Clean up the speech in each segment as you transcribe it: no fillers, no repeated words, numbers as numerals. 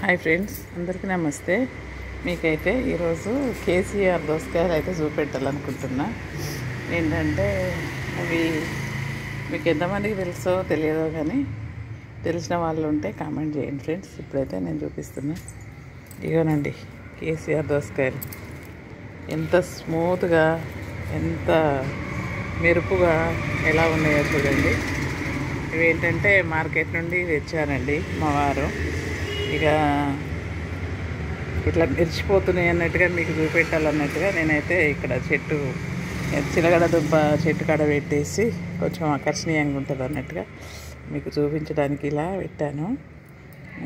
Hi friends, అందరికీ నమస్తే. మీకైతే ఈరోజు కేసీఆర్ దోసకాయలు అయితే చూపెట్టాలనుకుంటున్నా. ఏంటంటే అవి మీకు ఎంతమందికి తెలుసో తెలియదో కానీ తెలిసిన వాళ్ళు ఉంటే కామెంట్ చేయండి ఫ్రెండ్స్. ఇప్పుడైతే నేను చూపిస్తున్నా. ఇగోనండి కేసీఆర్ దోసకాయలు ఎంత స్మూత్గా, ఎంత మెరుపుగా ఎలా ఉన్నాయో చూడండి. ఇవి ఏంటంటే మార్కెట్ నుండి తెచ్చానండి మా వారు. ఇక ఇట్లా మెరిచిపోతున్నాయి అన్నట్టుగా మీకు చూపెట్టాలన్నట్టుగా నేనైతే ఇక్కడ చిలగడ దుబ్బ చెట్టు కాడ పెట్టేసి కొంచెం ఆకర్షణీయంగా ఉంటుంది అన్నట్టుగా మీకు చూపించడానికి ఇలా పెట్టాను.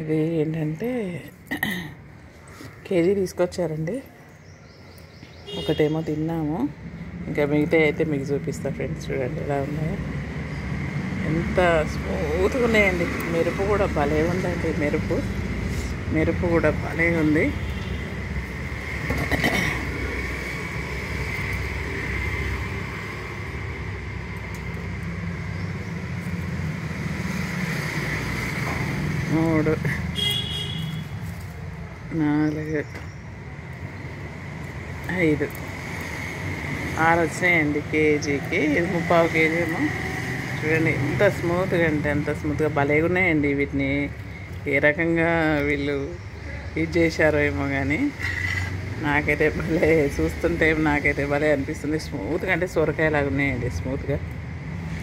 ఇది ఏంటంటే కేజీ తీసుకొచ్చారండి. ఒకటేమో తిన్నాము, ఇంకా మిగతా అయితే మీకు చూపిస్తా ఫ్రెండ్స్. చూడండి ఎలా ఉన్నాయో, ఎంత స్మూత్గా ఉన్నాయండి. మెరుపు కూడా భలే ఉందండి. మెరుపు కూడా భలే ఉంది. మూడు, నాలుగు, 5, 6 వచ్చినాయండి కేజీకి. ఇది 3/4 కేజీ ఏమో. చూడండి ఎంత స్మూత్గా అంటే ఎంత స్మూత్గా భలేగా ఉన్నాయండి. వీటిని ఏ రకంగా వీళ్ళు ఇది చేశారో ఏమో కానీ నాకైతే భలే చూస్తుంటే నాకైతే భలే అనిపిస్తుంది. స్మూత్గా అంటే సొరకాయలాగా ఉన్నాయండి. స్మూత్గా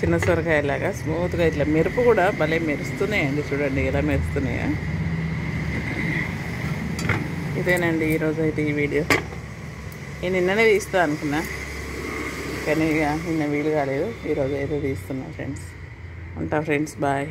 చిన్న సొరకాయలాగా స్మూత్గా ఇట్లా మెరుపు కూడా భలే మెరుస్తున్నాయండి. చూడండి ఎలా మెరుస్తున్నాయా. ఇదేనండి ఈరోజు అయితే ఈ వీడియో. నేను నిన్ననే తీస్తా అనుకున్నా కానీ ఇక నిన్న వీలు కాలేదు. ఈరోజు అయితే తీస్తున్నా ఫ్రెండ్స్. ఉంటా ఫ్రెండ్స్, బాయ్.